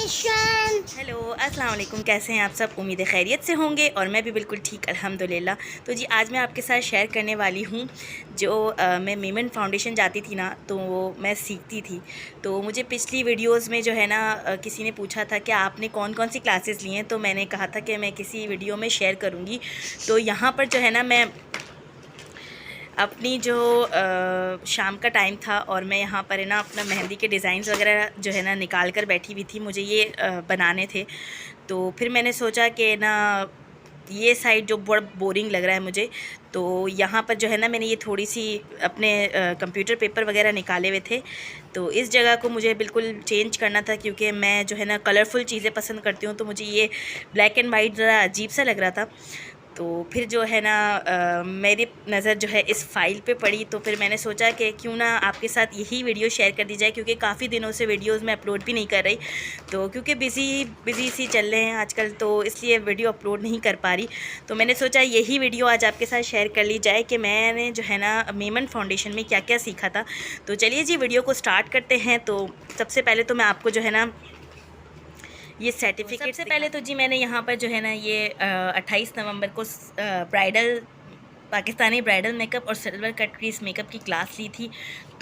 Education. Hello अस्सलाम वालेकुम, कैसे हैं आप सब। उम्मीद है खैरियत से होंगे और मैं भी बिल्कुल ठीक अल्हम्दुलिल्लाह। तो जी आज मैं आपके साथ शेयर करने वाली हूँ जो मैं मीमन फाउंडेशन जाती थी ना, तो मैं सीखती थी। तो मुझे पिछली वीडियोस में जो है ना किसी ने पूछा था कि आपने कौन कौन सी क्लासेस ली हैं, तो मैंने कहा था कि मैं किसी वीडियो में शेयर करूँगी। तो यहाँ पर जो है ना मैं अपनी जो शाम का टाइम था और मैं यहाँ पर है ना अपना मेहंदी के डिज़ाइंस वगैरह जो है ना निकाल कर बैठी हुई थी। मुझे ये बनाने थे, तो फिर मैंने सोचा कि ना ये साइड जो बहुत बोरिंग लग रहा है मुझे, तो यहाँ पर जो है ना मैंने ये थोड़ी सी अपने कंप्यूटर पेपर वगैरह निकाले हुए थे। तो इस जगह को मुझे बिल्कुल चेंज करना था, क्योंकि मैं जो है ना कलरफुल चीज़ें पसंद करती हूँ, तो मुझे ये ब्लैक एंड वाइट ज़रा अजीब सा लग रहा था। तो फिर जो है ना मेरी नज़र जो है इस फ़ाइल पे पड़ी, तो फिर मैंने सोचा कि क्यों ना आपके साथ यही वीडियो शेयर कर दी जाए, क्योंकि काफ़ी दिनों से वीडियोस मैं अपलोड भी नहीं कर रही। तो क्योंकि बिज़ी सी चल रहे हैं आजकल, तो इसलिए वीडियो अपलोड नहीं कर पा रही। तो मैंने सोचा यही वीडियो आज आपके साथ शेयर कर ली जाए कि मैंने जो है ना मीमन फाउंडेशन में क्या क्या सीखा था। तो चलिए जी वीडियो को स्टार्ट करते हैं। तो सबसे पहले तो मैं आपको जो है ना ये सर्टिफिकेट सबसे पहले तो जी मैंने यहाँ पर जो है ना ये 28 नवंबर को ब्राइडल पाकिस्तानी ब्राइडल मेकअप और सिल्वर कट क्रीज मेकअप की क्लास ली थी।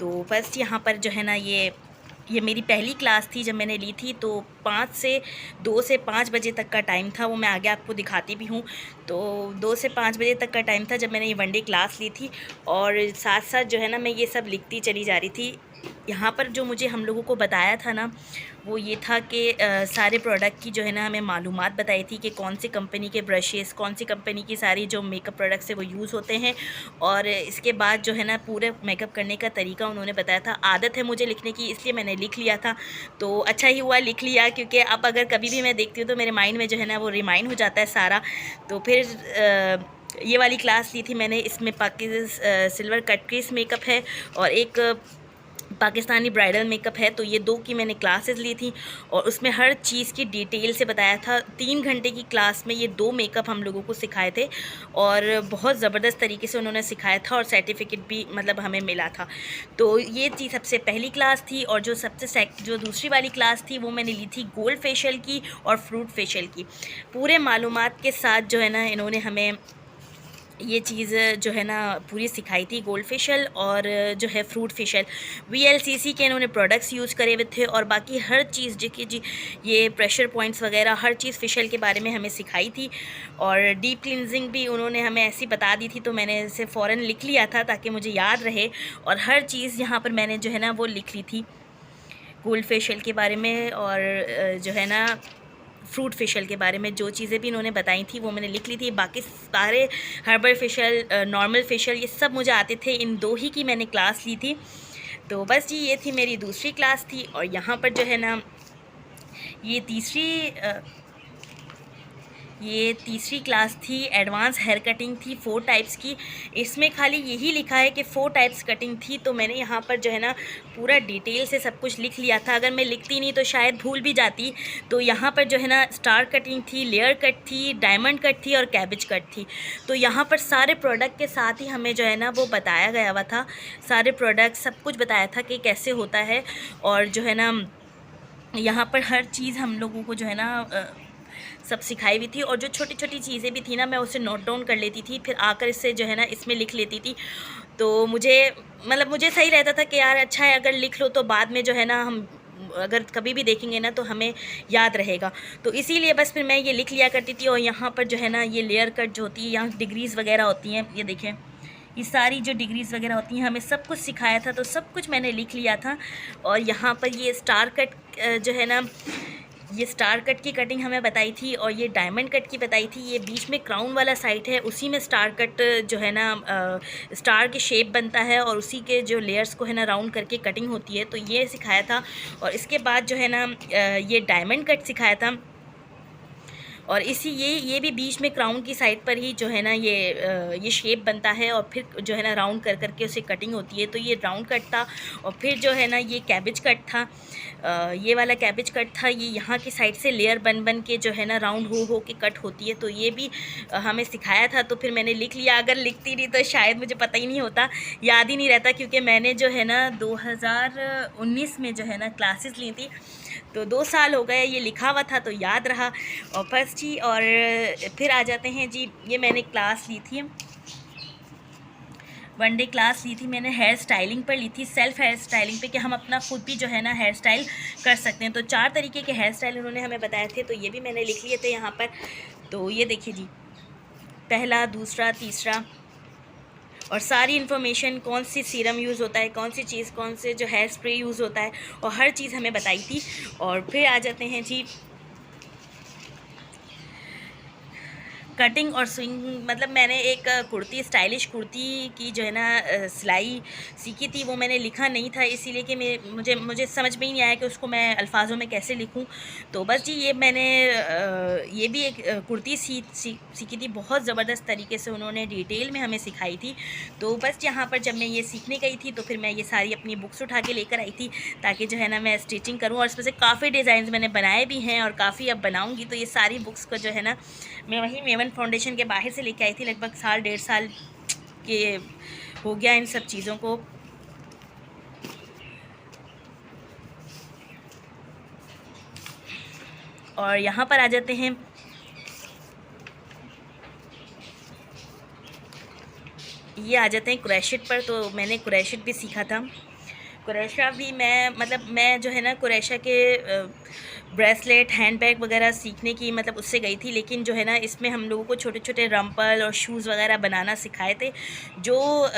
तो फर्स्ट यहाँ पर जो है ना ये मेरी पहली क्लास थी जब मैंने ली थी। तो 2 से 5 बजे तक का टाइम था, वो मैं आगे आपको दिखाती भी हूँ। तो 2 से 5 बजे तक का टाइम था जब मैंने ये वनडे क्लास ली थी, और साथ साथ जो है ना मैं ये सब लिखती चली जा रही थी। यहाँ पर जो मुझे हम लोगों को बताया था ना, वो ये था कि सारे प्रोडक्ट की जो है ना हमें मालूमात बताई थी कि कौन सी कंपनी के ब्रशेस, कौन सी कंपनी की सारी जो मेकअप प्रोडक्ट्स है वो यूज़ होते हैं। और इसके बाद जो है ना पूरे मेकअप करने का तरीका उन्होंने बताया था। आदत है मुझे लिखने की, इसलिए मैंने लिख लिया था। तो अच्छा ही हुआ लिख लिया, क्योंकि अब अगर कभी भी मैं देखती हूँ तो मेरे माइंड में जो है ना वो रिमाइंड हो जाता है सारा। तो फिर ये वाली क्लास ली थी मैंने। इसमें सिल्वर कट क्रीज मेकअप है और एक पाकिस्तानी ब्राइडल मेकअप है। तो ये 2 की मैंने क्लासेस ली थी और उसमें हर चीज़ की डिटेल से बताया था। 3 घंटे की क्लास में ये 2 मेकअप हम लोगों को सिखाए थे और बहुत ज़बरदस्त तरीके से उन्होंने सिखाया था, और सर्टिफिकेट भी मतलब हमें मिला था। तो ये थी सबसे पहली क्लास थी। और जो दूसरी वाली क्लास थी वो मैंने ली थी गोल्ड फेशियल की और फ्रूट फेशियल की। पूरे मालूमात के साथ जो है ना इन्होंने हमें ये चीज़ जो है ना पूरी सिखाई थी। गोल्ड फेशियल और जो है फ्रूट फेशियल वीएलसीसी के इन्होंने प्रोडक्ट्स यूज़ करे हुए थे, और बाकी हर चीज़ जो कि जी ये प्रेशर पॉइंट्स वगैरह हर चीज़ फेशियल के बारे में हमें सिखाई थी। और डीप क्लिनजिंग भी उन्होंने हमें ऐसी बता दी थी, तो मैंने इसे फ़ौरन लिख लिया था ताकि मुझे याद रहे। और हर चीज़ यहाँ पर मैंने जो है ना वो लिख ली थी गोल्ड फेशियल के बारे में, और जो है ना फ्रूट फेशियल के बारे में जो चीज़ें भी इन्होंने बताई थी वो मैंने लिख ली थी। बाकी सारे हर्बल फेशियल, नॉर्मल फेशियल, ये सब मुझे आते थे। इन 2 ही की मैंने क्लास ली थी। तो बस जी ये थी मेरी दूसरी क्लास थी। और यहाँ पर जो है ना ये तीसरी क्लास थी। एडवांस हेयर कटिंग थी 4 टाइप्स की। इसमें खाली यही लिखा है कि 4 टाइप्स कटिंग थी, तो मैंने यहाँ पर जो है ना पूरा डिटेल से सब कुछ लिख लिया था। अगर मैं लिखती नहीं तो शायद भूल भी जाती। तो यहाँ पर जो है ना स्टार कटिंग थी, लेयर कट थी, डायमंड कट थी और कैबेज कट थी। तो यहाँ पर सारे प्रोडक्ट के साथ ही हमें जो है ना वो बताया गया हुआ था। सारे प्रोडक्ट सब कुछ बताया था कि कैसे होता है। और जो है ना यहाँ पर हर चीज़ हम लोगों को जो है ना सब सिखाई हुई थी। और जो छोटी छोटी चीज़ें भी थी ना मैं उसे नोट डाउन कर लेती थी, फिर आकर इससे जो है ना इसमें लिख लेती थी। तो मुझे सही रहता था कि यार अच्छा है अगर लिख लो तो बाद में जो है ना हम अगर कभी भी देखेंगे ना तो हमें याद रहेगा। तो इसीलिए बस फिर मैं ये लिख लिया करती थी। और यहाँ पर जो है ना ये लेयर कट जो होती है, यहाँ डिग्रीज़ वगैरह होती हैं, ये देखें ये सारी जो डिग्रीज़ वगैरह होती हैं हमें सब कुछ सिखाया था, तो सब कुछ मैंने लिख लिया था। और यहाँ पर ये स्टार कट जो है ना ये स्टार कट की कटिंग हमें बताई थी, और ये डायमंड कट की बताई थी। ये बीच में क्राउन वाला साइड है, उसी में स्टार कट जो है ना स्टार के शेप बनता है, और उसी के जो लेयर्स को है ना राउंड करके कटिंग होती है, तो ये सिखाया था। और इसके बाद जो है ना ये डायमंड कट सिखाया था। और ये भी बीच में क्राउन की साइड पर ही जो है ना ये शेप बनता है, और फिर जो है ना राउंड कर करके उसे कटिंग होती है। तो ये राउंड कट था। और फिर जो है ना ये कैबेज कट था। ये वाला कैबेज कट था। ये यहाँ की साइड से लेयर बन बन के जो है ना राउंड हो के कट होती है। तो ये भी हमें सिखाया था। तो फिर मैंने लिख लिया। अगर लिखती नहीं तो शायद मुझे पता ही नहीं होता, याद ही नहीं रहता, क्योंकि मैंने जो है ना 2019 में जो है ना क्लासेस ली थी। तो 2 साल हो गए, ये लिखा हुआ था तो याद रहा। और बस जी, और फिर आ जाते हैं जी, ये मैंने क्लास ली थी, 1 डे क्लास ली थी मैंने, हेयर स्टाइलिंग पर ली थी, सेल्फ़ हेयर स्टाइलिंग पे, कि हम अपना खुद भी जो है ना हेयर स्टाइल कर सकते हैं। तो 4 तरीके के हेयर स्टाइल उन्होंने हमें बताए थे, तो ये भी मैंने लिख लिए थे यहाँ पर। तो ये देखिए जी, पहला, दूसरा, तीसरा, और सारी इन्फॉर्मेशन, कौन सी सीरम यूज़ होता है, कौन सी चीज़, कौन से जो हेयर स्प्रे यूज़ होता है, और हर चीज़ हमें बताई थी। और फिर आ जाते हैं जी कटिंग और स्विंग। मतलब मैंने एक कुर्ती, स्टाइलिश कुर्ती की जो है ना सिलाई सीखी थी, वो मैंने लिखा नहीं था, इसीलिए कि मुझे समझ में ही नहीं आया कि उसको मैं अल्फाजों में कैसे लिखूं। तो बस जी, ये मैंने ये भी एक कुर्ती सीखी थी, बहुत ज़बरदस्त तरीके से उन्होंने डिटेल में हमें सिखाई थी। तो बस यहाँ पर जब मैं ये सीखने गई थी, तो फिर मैं ये सारी अपनी बुक्स उठा के लेकर आई थी, ताकि जो है ना मैं स्टिचिंग करूँ। और इसमें से काफ़ी डिज़ाइन मैंने बनाए भी हैं और काफ़ी अब बनाऊँगी। तो ये सारी बुक्स को जो है ना मैं वही मेमन फाउंडेशन के बाहर से लेके आई थी, लगभग 1.5 साल के हो गया इन सब चीज़ों को। और यहाँ पर आ जाते हैं, ये आ जाते हैं क्रोशेट पर। तो मैंने क्रोशेट भी सीखा था। क्रोशा भी मैं जो है ना क्रोशा के ब्रेसलेट, हैंड बैग वगैरह सीखने की उससे गई थी। लेकिन जो है ना इसमें हम लोगों को छोटे छोटे रम्पल और शूज़ वगैरह बनाना सिखाए थे, जो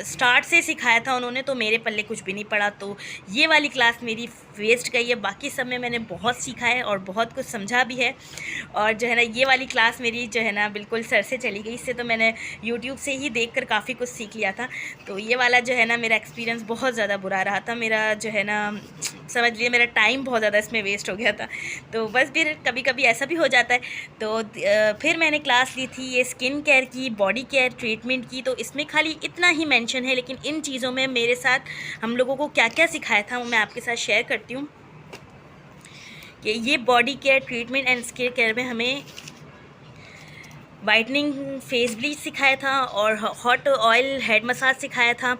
स्टार्ट से सिखाया था उन्होंने, तो मेरे पल्ले कुछ भी नहीं पड़ा। तो ये वाली क्लास मेरी वेस्ट गई है। बाकी सब में मैंने बहुत सीखा है और बहुत कुछ समझा भी है। और जो है ना ये वाली क्लास मेरी जो है ना बिल्कुल सर से चली गई। इससे तो मैंने यूट्यूब से ही देखकर काफ़ी कुछ सीख लिया था। तो ये वाला जो है ना मेरा एक्सपीरियंस बहुत ज़्यादा बुरा रहा था। मेरा जो है ना समझ लिए मेरा टाइम बहुत ज़्यादा इसमें वेस्ट हो गया था। तो बस फिर कभी कभी ऐसा भी हो जाता है। तो फिर मैंने क्लास ली थी ये स्किन केयर की, बॉडी केयर ट्रीटमेंट की। तो इसमें खाली इतना ही मेंशन है, लेकिन इन चीज़ों में मेरे साथ हम लोगों को क्या क्या सिखाया था वो मैं आपके साथ शेयर करती हूँ। कि ये body care treatment and skin care में हमें वाइटनिंग फेस ब्लीच सिखाया था, और हॉट ऑयल हेड मसाज सिखाया था,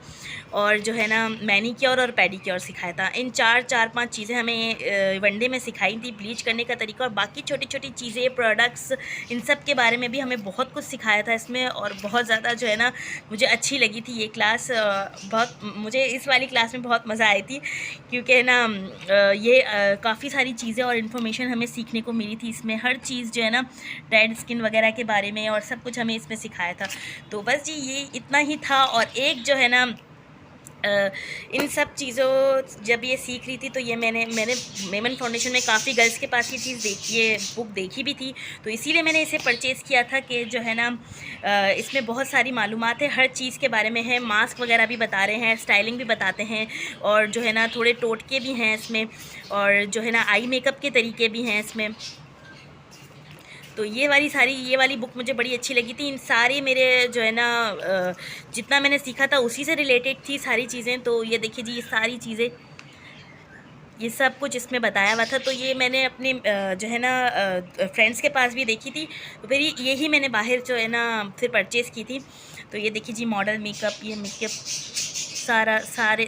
और जो है ना मैनीक्योर और पेडिक्योर सिखाया था। इन 4-5 चीज़ें हमें वनडे में सिखाई थी, ब्लीच करने का तरीका और बाकी छोटी छोटी चीज़ें, प्रोडक्ट्स, इन सब के बारे में भी हमें बहुत कुछ सिखाया था इसमें। और बहुत ज़्यादा जो है ना मुझे अच्छी लगी थी ये क्लास। मुझे इस वाली क्लास में बहुत मज़ा आई थी, क्योंकि ना ये काफ़ी सारी चीज़ें और इन्फॉर्मेशन हमें सीखने को मिली थी। इसमें हर चीज़ जो है ना डेड स्किन वगैरह के बारे में और सब कुछ हमें इसमें सिखाया था। तो बस जी ये इतना ही था। और एक जो है ना इन सब चीज़ों जब ये सीख रही थी, तो ये मैंने मेमन फाउंडेशन में काफ़ी गर्ल्स के पास ये चीज़ ये बुक देखी भी थी, तो इसीलिए मैंने इसे परचेज़ किया था। कि जो है ना इसमें बहुत सारी मालूमात है, हर चीज़ के बारे में है। मास्क वगैरह भी बता रहे हैं, स्टाइलिंग भी बताते हैं, और जो है ना थोड़े टोटके भी हैं इसमें, और जो है ना आई मेकअप के तरीके भी हैं इसमें। तो ये वाली बुक मुझे बड़ी अच्छी लगी थी। इन सारे मेरे जो है ना जितना मैंने सीखा था उसी से रिलेटेड थी सारी चीज़ें। तो ये देखिए जी, ये सारी चीज़ें, ये सब कुछ इसमें बताया हुआ था। तो ये मैंने अपने जो है ना फ्रेंड्स के पास भी देखी थी, तो फिर यही मैंने बाहर जो है ना फिर परचेज़ की थी। तो ये देखिए जी, मॉडल मेकअप, ये मेकअप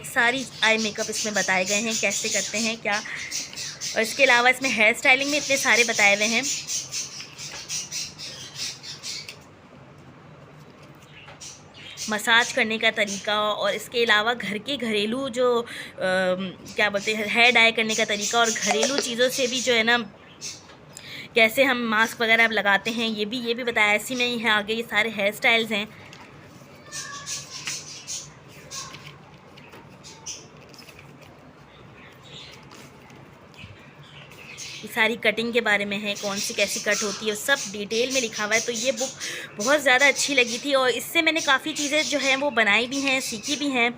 सारी आई मेकअप इसमें बताए गए हैं, कैसे करते हैं क्या। और इसके अलावा इसमें हेयर स्टाइलिंग में इतने सारे बताए हुए हैं, मसाज करने का तरीका, और इसके अलावा घर के घरेलू जो क्या बोलते हैं, हेयर डाई करने का तरीका, और घरेलू चीज़ों से भी जो है ना कैसे हम मास्क वगैरह लगाते हैं, ये भी बताया। ऐसी में ही है आगे ये सारे हेयर स्टाइल्स हैं। ये सारी कटिंग के बारे में है, कौन सी कैसी कट होती है, सब डिटेल में लिखा हुआ है। तो ये बुक बहुत ज़्यादा अच्छी लगी थी, और इससे मैंने काफ़ी चीज़ें जो हैं वो बनाई भी हैं, सीखी भी हैं।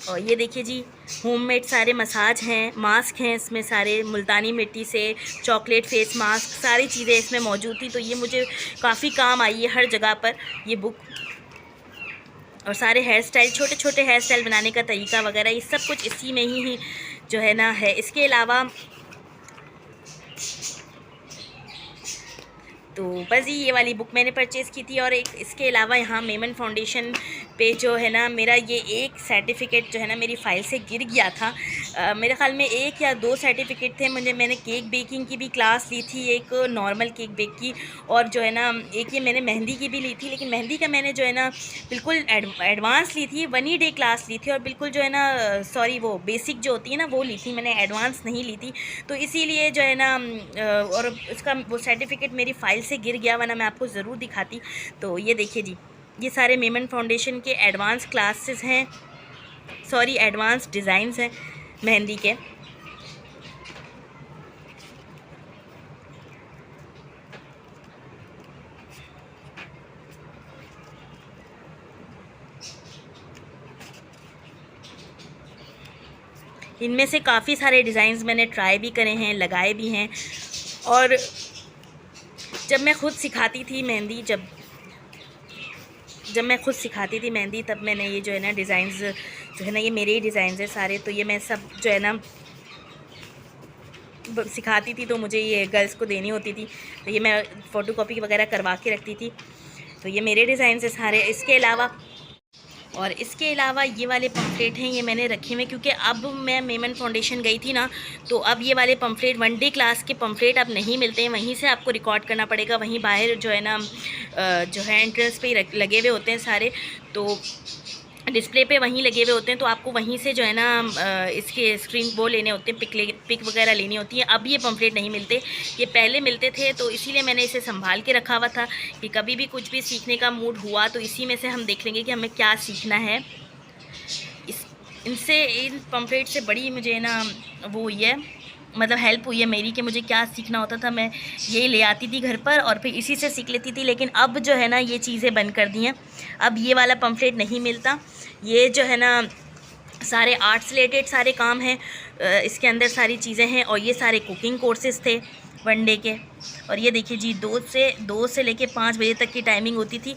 और ये देखिए जी, होममेड सारे मसाज हैं, मास्क हैं इसमें सारे, मुल्तानी मिट्टी से चॉकलेट फेस मास्क, सारी चीज़ें इसमें मौजूद थी। तो ये मुझे काफ़ी काम आई है हर जगह पर ये बुक। और सारे हेयर स्टाइल, छोटे छोटे हेयर स्टाइल बनाने का तरीका वगैरह, ये सब कुछ इसी में ही जो है ना है। इसके अलावा तो बस ये वाली बुक मैंने परचेज़ की थी। और एक इसके अलावा यहाँ मेमन फाउंडेशन पे जो है ना मेरा ये एक सर्टिफ़िकेट जो है ना मेरी फ़ाइल से गिर गया था। मेरे ख़्याल में 1 या 2 सर्टिफ़िकेट थे। मैंने केक बेकिंग की भी क्लास ली थी, एक नॉर्मल केक बेक की, और जो है ना एक ये मैंने मेहंदी की भी ली थी। लेकिन मेहंदी का मैंने जो है ना बिल्कुल एडवांस ली थी, 1 ही डे क्लास ली थी, और बिल्कुल जो है ना सॉरी वो बेसिक जो होती है ना वो ली थी, मैंने एडवांस नहीं ली थी। तो इसीलिए जो है ना और उसका वो सर्टिफ़िकेट मेरी फ़ाइल से गिर गया, वरना मैं आपको ज़रूर दिखाती। तो ये देखिए जी, ये सारे मेमन फाउंडेशन के एडवांस क्लासेस हैं, सॉरी एडवांस डिज़ाइंस हैं मेहंदी के। इनमें से काफ़ी सारे डिज़ाइंस मैंने ट्राई भी करे हैं, लगाए भी हैं। और जब मैं ख़ुद सिखाती थी मेहंदी, जब मैं ख़ुद सिखाती थी मेहंदी, तब मैंने ये जो है ना डिज़ाइंस जो है ना ये मेरे ही डिज़ाइंस हैं सारे। तो ये मैं सब जो है ना सिखाती थी, तो मुझे ये गर्ल्स को देनी होती थी, तो ये मैं फ़ोटोकॉपी वगैरह करवा के रखती थी। तो ये मेरे डिज़ाइंस हैं सारे। इसके अलावा ये वाले पम्फलेट हैं, ये मैंने रखे हुए क्योंकि अब मैं मेमन फाउंडेशन गई थी ना, तो अब ये वाले पम्फलेट 1 डे क्लास के पम्फलेट अब नहीं मिलते हैं, वहीं से आपको रिकॉर्ड करना पड़ेगा। वहीं बाहर जो है ना जो है एंट्रेंस पे लगे हुए होते हैं सारे, तो डिस्प्ले पे वहीं लगे हुए होते हैं, तो आपको वहीं से जो है ना इसके स्क्रीन वो लेने होते हैं, पिक वगैरह लेनी होती है। अब ये पम्फलेट नहीं मिलते, ये पहले मिलते थे, तो इसीलिए मैंने इसे संभाल के रखा हुआ था कि कभी भी कुछ भी सीखने का मूड हुआ तो इसी में से हम देख लेंगे कि हमें क्या सीखना है। इन पम्फलेट से बड़ी मुझे ना वो हुई है, मतलब हेल्प हुई है मेरी, कि मुझे क्या सीखना होता था मैं ये ले आती थी घर पर और फिर इसी से सीख लेती थी। लेकिन अब जो है ना ये चीज़ें बंद कर दी हैं, अब ये वाला पम्फलेट नहीं मिलता। ये जो है ना सारे आर्ट से रिलेटेड सारे काम हैं, इसके अंदर सारी चीज़ें हैं। और ये सारे कुकिंग कोर्सेज़ थे 1 डे के। और ये देखिए जी, 2 से लेके 5 बजे तक की टाइमिंग होती थी।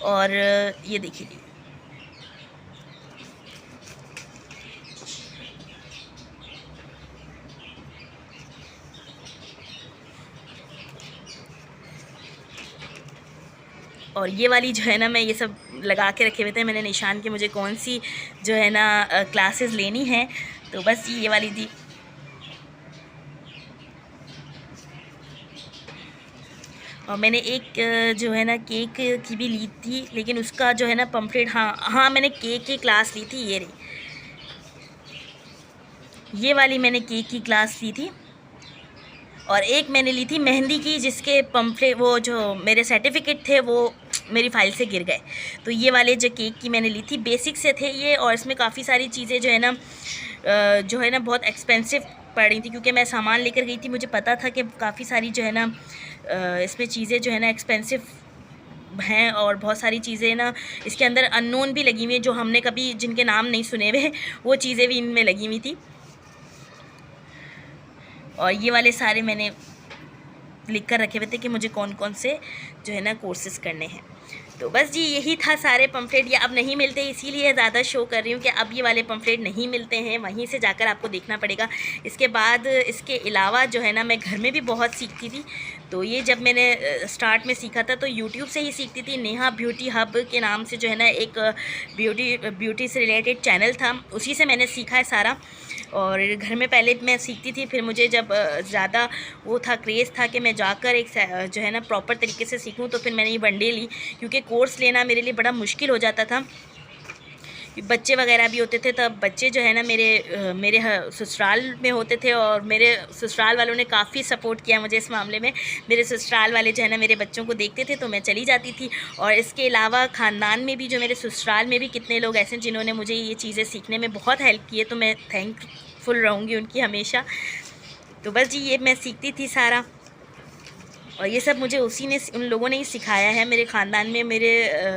और ये देखिए जी, और ये वाली जो है ना मैं ये सब लगा के रखे हुए थे मैंने निशान के, मुझे कौन सी जो है ना क्लासेस लेनी है। तो बस ये वाली थी। और मैंने एक जो है ना केक की भी ली थी, लेकिन उसका जो है ना पम्फलेट, हाँ मैंने केक की क्लास ली थी। ये वाली मैंने केक की क्लास ली थी। और एक मैंने ली थी मेहंदी की, जिसके पम्फलेट वो जो मेरे सर्टिफ़िकेट थे वो मेरी फ़ाइल से गिर गए। तो ये वाले जो केक की मैंने ली थी, बेसिक से थे ये, और इसमें काफ़ी सारी चीज़ें जो है ना बहुत एक्सपेंसिव पड़ रही थी, क्योंकि मैं सामान लेकर गई थी, मुझे पता था कि काफ़ी सारी जो है ना इसमें चीज़ें जो है ना एक्सपेंसिव हैं, और बहुत सारी चीज़ें ना इसके अंदर अननोन भी लगी हुई हैं, जो हमने कभी जिनके नाम नहीं सुने हुए वो चीज़ें भी इनमें लगी हुई थी। और ये वाले सारे मैंने लिख कर रखे हुए थे कि मुझे कौन कौन से जो है ना कोर्सेज़ करने हैं। तो बस जी यही था सारे पम्फलेट। ये अब नहीं मिलते, इसीलिए ज़्यादा शो कर रही हूँ कि अब ये वाले पम्फलेट नहीं मिलते हैं, वहीं से जाकर आपको देखना पड़ेगा। इसके बाद इसके अलावा जो है ना मैं घर में भी बहुत सीखती थी। तो ये जब मैंने स्टार्ट में सीखा था तो यूट्यूब से ही सीखती थी। नेहा ब्यूटी हब के नाम से जो है ना एक ब्यूटी से रिलेटेड चैनल था, उसी से मैंने सीखा है सारा। और घर में पहले मैं सीखती थी, फिर मुझे जब ज़्यादा वो था क्रेज़ था कि मैं जाकर एक जो है ना प्रॉपर तरीके से सीखूं, तो फिर मैंने ये 1 डे ली, क्योंकि कोर्स लेना मेरे लिए बड़ा मुश्किल हो जाता था। बच्चे वगैरह भी होते थे, तब बच्चे जो है ना मेरे ससुराल में होते थे, और मेरे ससुराल वालों ने काफ़ी सपोर्ट किया मुझे इस मामले में। मेरे ससुराल वाले जो है ना मेरे बच्चों को देखते थे तो मैं चली जाती थी। और इसके अलावा ख़ानदान में भी, जो मेरे ससुराल में भी कितने लोग ऐसे जिन्होंने मुझे ये चीज़ें सीखने में बहुत हेल्प की है, तो मैं थैंकफुल रहूँगी उनकी हमेशा। तो बस जी ये मैं सीखती थी सारा, और ये सब मुझे उन लोगों ने ही सिखाया है। मेरे ख़ानदान में, मेरे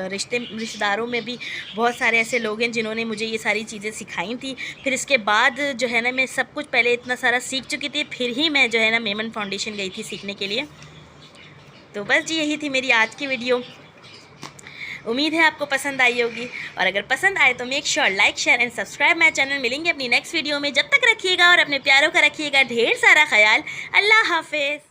रिश्तेदारों में भी बहुत सारे ऐसे लोग हैं जिन्होंने मुझे ये सारी चीज़ें सिखाई थी। फिर इसके बाद जो है ना मैं सब कुछ पहले इतना सारा सीख चुकी थी, फिर ही मैं जो है ना मेमन फाउंडेशन गई थी सीखने के लिए। तो बस जी यही थी मेरी आज की वीडियो। उम्मीद है आपको पसंद आई होगी, और अगर पसंद आए तो make sure like share and subscribe my channel. मिलेंगे अपनी नेक्स्ट वीडियो में, जब तक रखिएगा और अपने प्यारों का रखिएगा ढेर सारा ख्याल। अल्लाह हाफिज़।